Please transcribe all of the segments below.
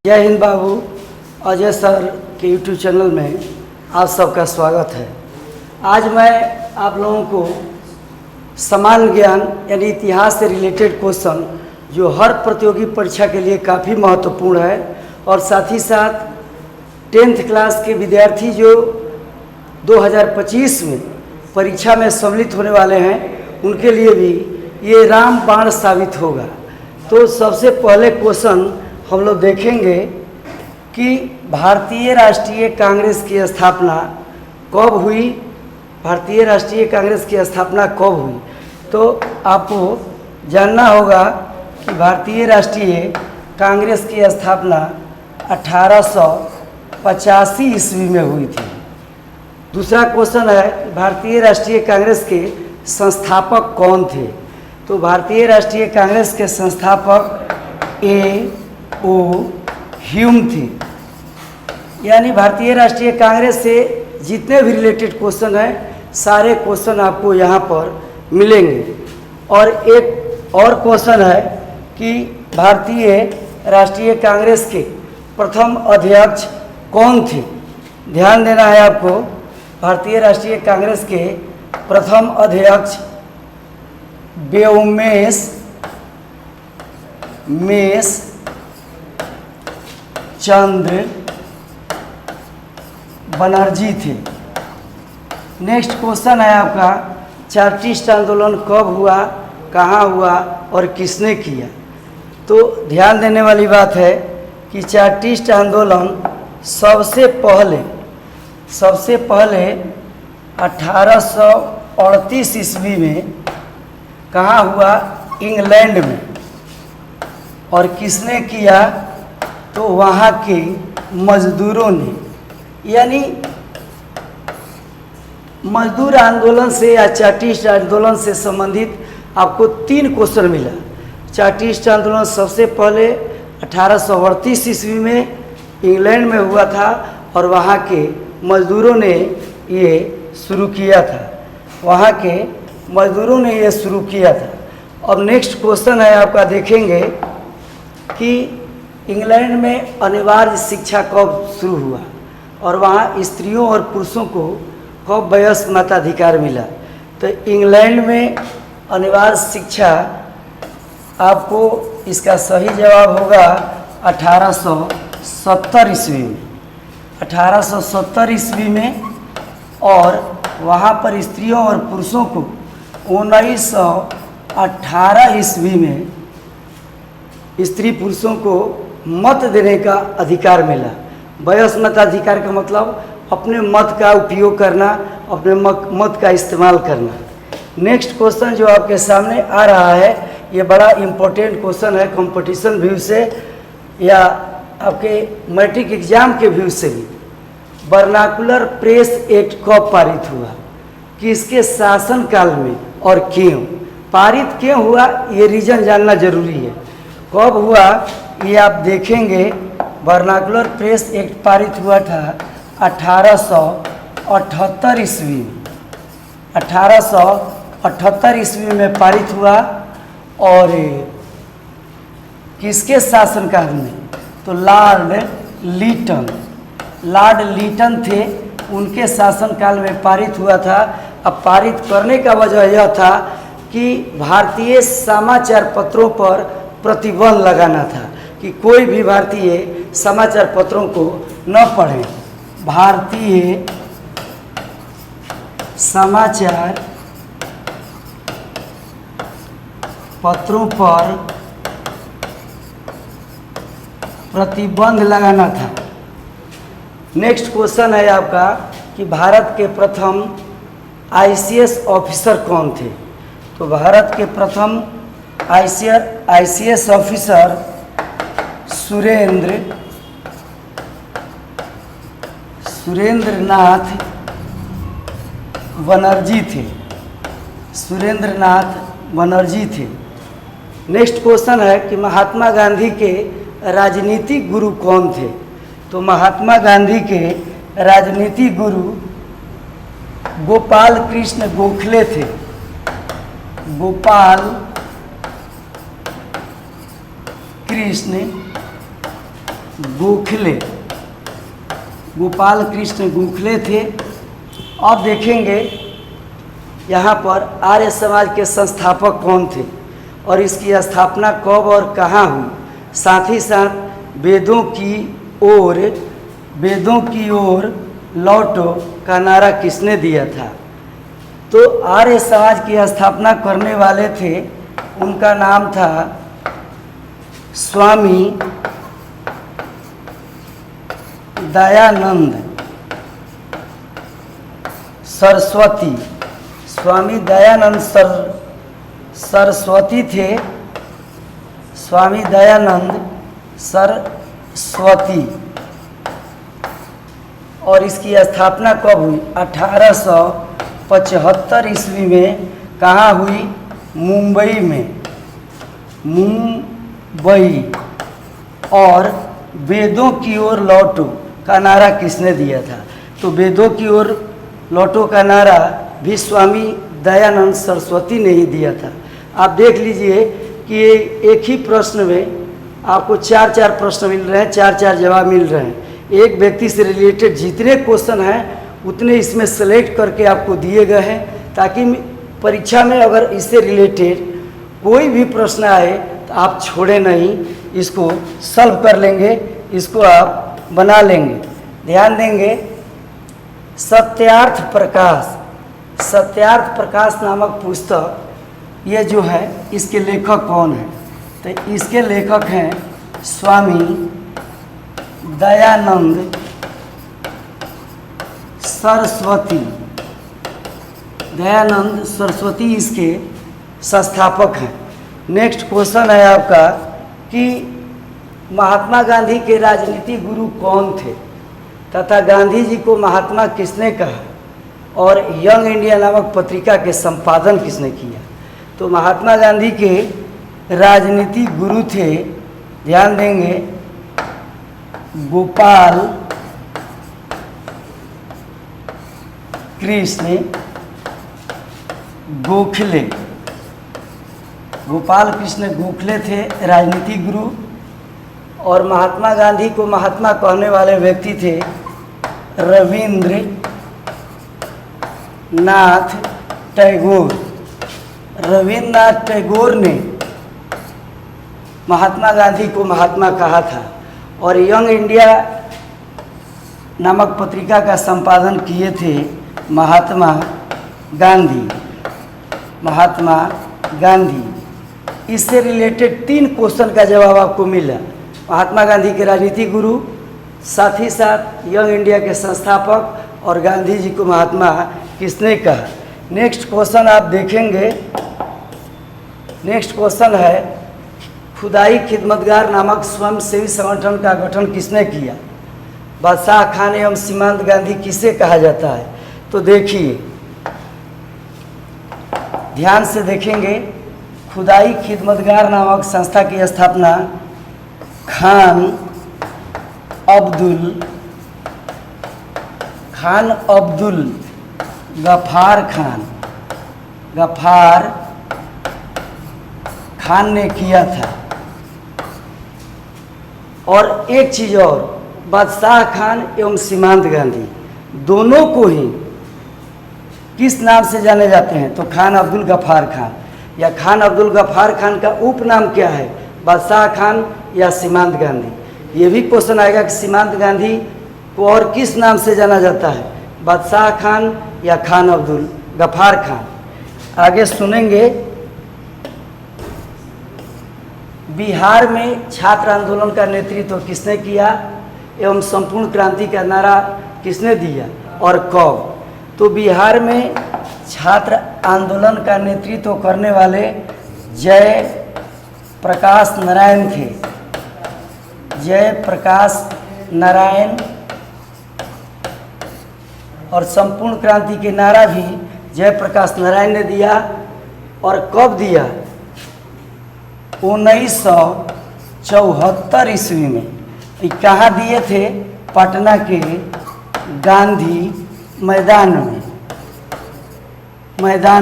जय हिंद बाबू। अजय सर के YouTube channel में आप सबका स्वागत है। आज मैं आप लोगों को सामान्य ज्ञान यानी इतिहास से रिलेटेड क्वेश्चन जो हर प्रतियोगी परीक्षा के लिए काफ़ी महत्वपूर्ण है और साथ ही साथ 10th क्लास के विद्यार्थी जो 2025 में परीक्षा में सम्मिलित होने वाले हैं उनके लिए भी ये रामबाण साबित होगा। तो सबसे पहले क्वेश्चन हम लोग देखेंगे कि भारतीय राष्ट्रीय कांग्रेस की स्थापना कब हुई। भारतीय राष्ट्रीय कांग्रेस की स्थापना कब हुई, तो आपको जानना होगा कि भारतीय राष्ट्रीय कांग्रेस की स्थापना 1885 ईस्वी में हुई थी। दूसरा क्वेश्चन है भारतीय राष्ट्रीय कांग्रेस के संस्थापक कौन थे, तो भारतीय राष्ट्रीय कांग्रेस के संस्थापक A.O. ह्यूम थे। यानी भारतीय राष्ट्रीय कांग्रेस से जितने भी रिलेटेड क्वेश्चन हैं सारे क्वेश्चन आपको यहाँ पर मिलेंगे। और एक और क्वेश्चन है कि भारतीय राष्ट्रीय कांग्रेस के प्रथम अध्यक्ष कौन थे। ध्यान देना है आपको, भारतीय राष्ट्रीय कांग्रेस के प्रथम अध्यक्ष व्योमेश चंद्र बनर्जी थे। नेक्स्ट क्वेश्चन है आपका चार्टिस्ट आंदोलन कब हुआ, कहाँ हुआ और किसने किया। तो ध्यान देने वाली बात है कि चार्टिस्ट आंदोलन सबसे पहले 1838 ईस्वी में कहाँ हुआ, इंग्लैंड में। और किसने किया, तो वहाँ के मजदूरों ने। यानी मजदूर आंदोलन से या चार्टिस्ट आंदोलन से संबंधित आपको 3 क्वेश्चन मिला। चार्टिस्ट आंदोलन सबसे पहले 1838 ईस्वी में इंग्लैंड में हुआ था और वहाँ के मजदूरों ने ये शुरू किया था। वहाँ के मजदूरों ने ये शुरू किया था। अब नेक्स्ट क्वेश्चन है आपका, देखेंगे कि इंग्लैंड में अनिवार्य शिक्षा कब शुरू हुआ और वहाँ स्त्रियों और पुरुषों को कब वयस्क मताधिकार मिला। तो इंग्लैंड में अनिवार्य शिक्षा, आपको इसका सही जवाब होगा 1870 ईस्वी में। 1870 ईस्वी में। और वहाँ पर स्त्रियों और पुरुषों को 1918 ईस्वी में स्त्री पुरुषों को मत देने का अधिकार मिला। वयस्क मताधिकार का मतलब अपने मत का उपयोग करना, अपने मत का इस्तेमाल करना। नेक्स्ट क्वेश्चन जो आपके सामने आ रहा है ये बड़ा इम्पोर्टेंट क्वेश्चन है कंपटीशन व्यू से या आपके मैट्रिक एग्जाम के व्यू से भी। वर्नाकुलर प्रेस एक्ट कब पारित हुआ, किसके शासनकाल में और क्यों पारित क्यों हुआ, ये रीजन जानना जरूरी है। कब हुआ ये आप देखेंगे। वर्नाकुलर प्रेस एक्ट पारित हुआ था 1878 ईस्वी में। 1878 ईस्वी में पारित हुआ। और किसके शासनकाल में, तो लॉर्ड लीटन थे, उनके शासनकाल में पारित हुआ था। अब पारित करने का वजह यह था कि भारतीय समाचार पत्रों पर प्रतिबंध लगाना था कि कोई भी भारतीय समाचार पत्रों को न पढ़े। भारतीय समाचार पत्रों पर प्रतिबंध लगाना था। नेक्स्ट क्वेश्चन है आपका कि भारत के प्रथम ICS ऑफिसर कौन थे, तो भारत के प्रथम ICS ऑफिसर सुरेंद्रनाथ बनर्जी थे। नेक्स्ट क्वेश्चन है कि महात्मा गांधी के राजनीतिक गुरु कौन थे, तो महात्मा गांधी के राजनीतिक गुरु गोपाल कृष्ण गोखले थे। गोपाल कृष्ण गोखले, गोपाल कृष्ण गोखले थे। अब देखेंगे यहाँ पर आर्य समाज के संस्थापक कौन थे और इसकी स्थापना कब और कहाँ हुई, साथ ही साथ वेदों की ओर लौटो का नारा किसने दिया था। तो आर्य समाज की स्थापना करने वाले थे, उनका नाम था स्वामी दयानंद सरस्वती। स्वामी दयानंद सरस्वती थे, स्वामी दयानंद सरस्वती। और इसकी स्थापना कब हुई, 1875 ईस्वी में। कहाँ हुई, मुंबई में, मुंबई। और वेदों की ओर लौटो का नारा किसने दिया था। तो वेदों की ओर लौटो का नारा भी स्वामी दयानंद सरस्वती ने ही दिया था। आप देख लीजिए कि एक ही प्रश्न में आपको चार चार प्रश्न मिल रहे हैं, चार चार जवाब मिल रहे हैं। एक व्यक्ति से रिलेटेड जितने क्वेश्चन हैं उतने इसमें सेलेक्ट करके आपको दिए गए हैं, ताकि परीक्षा में अगर इससे रिलेटेड कोई भी प्रश्न आए तो आप छोड़े नहीं, इसको सॉल्व कर लेंगे, इसको आप बना लेंगे। ध्यान देंगे, सत्यार्थ प्रकाश नामक पुस्तक, ये जो है इसके लेखक कौन है। तो इसके लेखक हैं स्वामी दयानंद सरस्वती। दयानंद सरस्वती इसके संस्थापक हैं। नेक्स्ट क्वेश्चन है आपका कि महात्मा गांधी के राजनीतिक गुरु कौन थे तथा गांधी जी को महात्मा किसने कहा और यंग इंडिया नामक पत्रिका के संपादन किसने किया। तो महात्मा गांधी के राजनीतिक गुरु थे, ध्यान देंगे, गोपाल कृष्ण गोखले। गोपाल कृष्ण गोखले थे राजनीतिक गुरु। और महात्मा गांधी को महात्मा कहने वाले व्यक्ति थे रविंद्रनाथ टैगोर। रविंद्रनाथ टैगोर ने महात्मा गांधी को महात्मा कहा था और यंग इंडिया नामक पत्रिका का संपादन किए थे महात्मा गांधी। इससे रिलेटेड 3 क्वेश्चन का जवाब आपको मिला। महात्मा गांधी के राजनीतिक गुरु, साथ ही साथ यंग इंडिया के संस्थापक और गांधी जी को महात्मा किसने कहा। नेक्स्ट क्वेश्चन आप देखेंगे, नेक्स्ट क्वेश्चन है खुदाई खिदमतगार नामक स्वयंसेवी संगठन का गठन किसने किया। बादशाह खान एवं सीमांत गांधी किसे कहा जाता है। तो देखिए, ध्यान से देखेंगे, खुदाई खिदमतगार नामक संस्था की स्थापना खान अब्दुल गफार खान ने किया था। और एक चीज़ और, बादशाह खान एवं सीमांत गांधी दोनों को ही किस नाम से जाने जाते हैं। तो खान अब्दुल गफार खान, या खान अब्दुल गफार खान का उपनाम क्या है, बादशाह खान या सीमांत गांधी। ये भी क्वेश्चन आएगा कि सीमांत गांधी को और किस नाम से जाना जाता है, बादशाह खान या खान अब्दुल गफार खान। आगे सुनेंगे, बिहार में छात्र आंदोलन का नेतृत्व किसने किया एवं संपूर्ण क्रांति का नारा किसने दिया और कब। तो बिहार में छात्र आंदोलन का नेतृत्व करने वाले जय प्रकाश नारायण थे। जय प्रकाश नारायण। और संपूर्ण क्रांति के नारा भी जय प्रकाश नारायण ने दिया। और कब दिया, 1974 ईस्वी में। कहाँ दिए थे, पटना के गांधी मैदान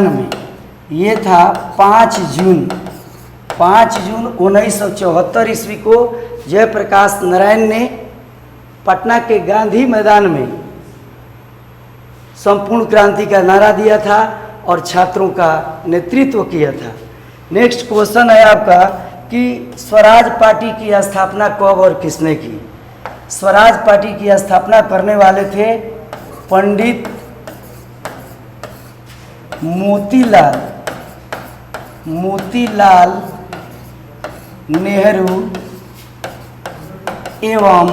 में। ये था 5 जून 5 जून 1974 ईस्वी को जयप्रकाश नारायण ने पटना के गांधी मैदान में संपूर्ण क्रांति का नारा दिया था और छात्रों का नेतृत्व किया था। नेक्स्ट क्वेश्चन है आपका कि स्वराज पार्टी की स्थापना कब और किसने की। स्वराज पार्टी की स्थापना करने वाले थे पंडित मोतीलाल नेहरू एवं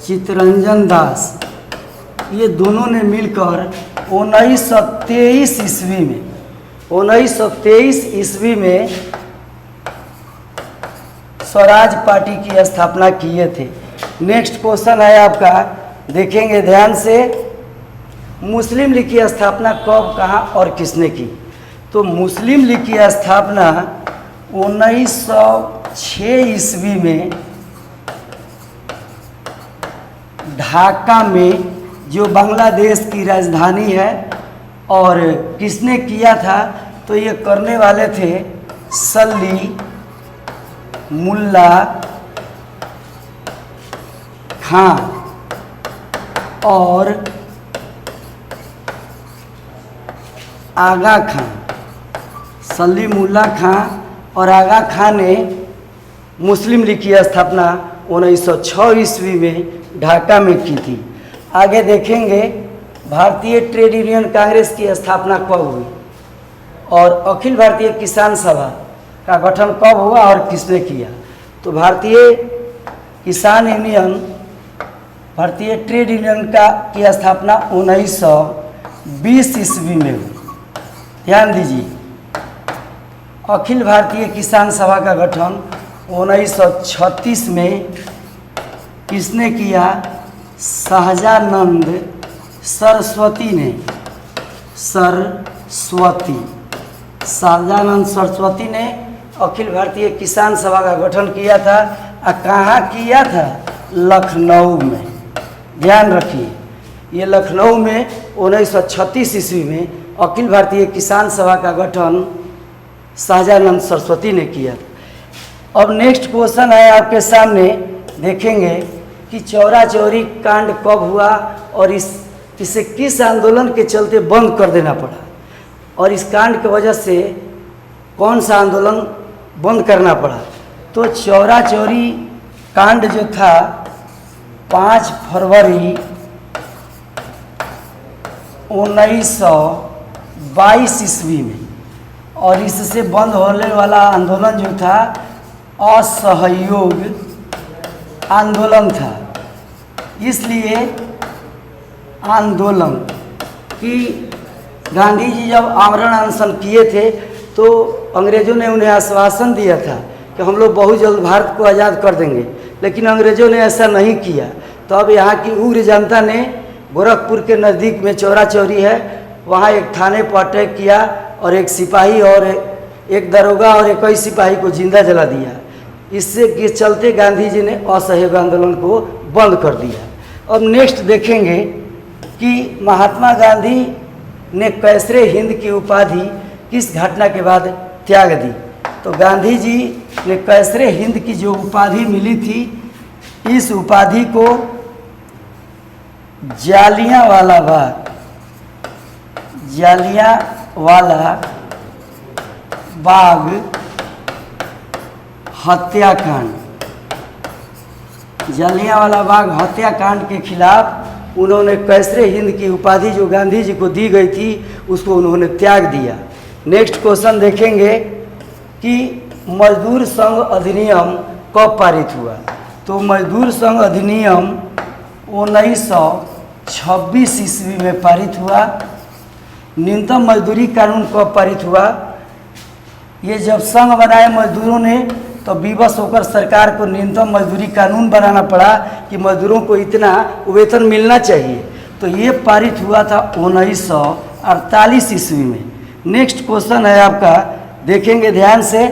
चित्तरंजन दास, ये दोनों ने मिलकर 1923 ईस्वी में स्वराज पार्टी की स्थापना किए थे। नेक्स्ट क्वेश्चन है आपका, देखेंगे ध्यान से, मुस्लिम लीग की स्थापना कब, कहाँ और किसने की। तो मुस्लिम लीग की स्थापना 1906 ईस्वी में ढाका में, जो बांग्लादेश की राजधानी है, और किसने किया था, तो ये करने वाले थे सली मुल्ला खां और आगा खां। सलीम उल्ला खां और आगा खां ने मुस्लिम लीग की स्थापना 1906 ईस्वी में ढाका में की थी। आगे देखेंगे भारतीय ट्रेड यूनियन कांग्रेस की स्थापना कब हुई और अखिल भारतीय किसान सभा का गठन कब हुआ और किसने किया। तो भारतीय ट्रेड यूनियन की स्थापना 1920 ईस्वी में हुई। ध्यान दीजिए, अखिल भारतीय किसान सभा का गठन 1936 में किसने किया, सहजानंद सरस्वती ने। सहजानंद सरस्वती ने अखिल भारतीय किसान सभा का गठन किया था। कहाँ किया था, लखनऊ में। ध्यान रखिए, ये लखनऊ में 1936 ईस्वी में अखिल भारतीय किसान सभा का गठन सहजानंद सरस्वती ने किया। अब नेक्स्ट क्वेश्चन है आपके सामने, देखेंगे कि चौरा चौरी कांड कब हुआ और इसे किस आंदोलन के चलते बंद कर देना पड़ा, और इस कांड की वजह से कौन सा आंदोलन बंद करना पड़ा। तो चौरा चौरी कांड जो था 5 फरवरी 1922 ईस्वी में, और इससे बंद होने वाला आंदोलन जो था असहयोग आंदोलन था। इसलिए आंदोलन कि गांधी जी जब आमरण अनशन किए थे तो अंग्रेज़ों ने उन्हें आश्वासन दिया था कि हम लोग बहुत जल्द भारत को आज़ाद कर देंगे, लेकिन अंग्रेज़ों ने ऐसा नहीं किया। तो अब यहाँ की उग्र जनता ने गोरखपुर के नज़दीक में चौरा चौरी है, वहाँ एक थाने पर अटैक किया और एक सिपाही और एक दरोगा और 21 सिपाही को जिंदा जला दिया। इससे के चलते गांधी जी ने असहयोग आंदोलन को बंद कर दिया। अब नेक्स्ट देखेंगे कि महात्मा गांधी ने कैसरे हिंद की उपाधि किस घटना के बाद त्याग दी। तो गांधी जी ने कैसरे हिंद की जो उपाधि मिली थी, इस उपाधि को जालियांवाला बाग हत्याकांड, जालियांवाला बाग हत्याकांड के खिलाफ उन्होंने कैसरे हिंद की उपाधि जो गांधी जी को दी गई थी उसको उन्होंने त्याग दिया। नेक्स्ट क्वेश्चन देखेंगे कि मजदूर संघ अधिनियम कब पारित हुआ। तो मजदूर संघ अधिनियम 1926 ईस्वी में पारित हुआ। न्यूनतम मजदूरी कानून कब पारित हुआ। ये जब संघ बनाए मजदूरों ने तो विवश होकर सरकार को न्यूनतम मजदूरी कानून बनाना पड़ा कि मजदूरों को इतना वेतन मिलना चाहिए। तो ये पारित हुआ था 1948 ईस्वी में। नेक्स्ट क्वेश्चन है आपका, देखेंगे ध्यान से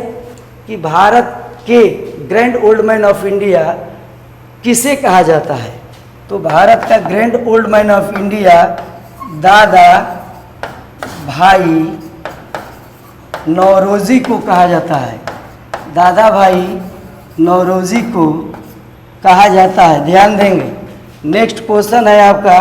कि भारत के grand old man of India किसे कहा जाता है। तो भारत का grand old man of India दादा भाई नौरोजी को कहा जाता है। दादा भाई नौरोजी को कहा जाता है। ध्यान देंगे। नेक्स्ट क्वेश्चन है आपका,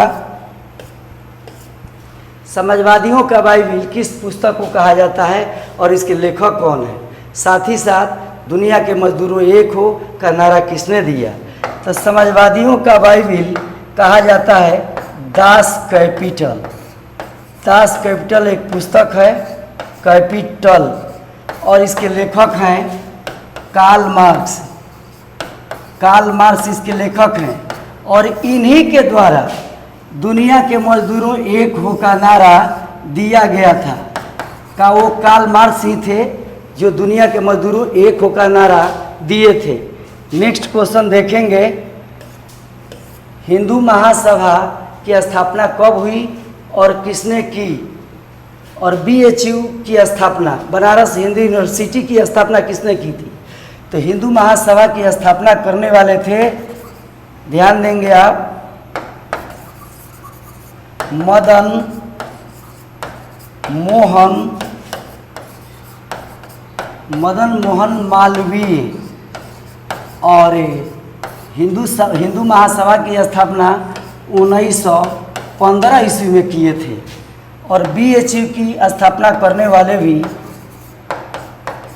समाजवादियों का बाइबिल किस पुस्तक को कहा जाता है और इसके लेखक कौन है? साथ ही साथ दुनिया के मजदूरों एक हो का नारा किसने दिया? तो समाजवादियों का बाइबिल कहा जाता है दास कैपिटल। दास कैपिटल एक पुस्तक है, कैपिटल, और इसके लेखक हैं कार्ल मार्क्स। कार्ल मार्क्स इसके लेखक हैं और इन्हीं के द्वारा दुनिया के मजदूरों एक हो का नारा दिया गया था। का वो कार्ल मार्क्स ही थे जो दुनिया के मजदूरों एक हो का नारा दिए थे। नेक्स्ट क्वेश्चन देखेंगे, हिंदू महासभा की स्थापना कब हुई और किसने की? और BHU की स्थापना, बनारस हिंदू यूनिवर्सिटी की स्थापना किसने की थी? तो हिंदू महासभा की स्थापना करने वाले थे, ध्यान देंगे आप, मदन मोहन मालवीय। और हिंदू महासभा की स्थापना 1915 ईस्वी में किए थे। और BHU की स्थापना करने वाले भी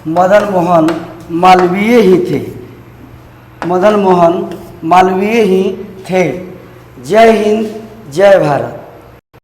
मदन मोहन मालवीय ही थे। मदन मोहन मालवीय ही थे। जय हिंद, जय भारत।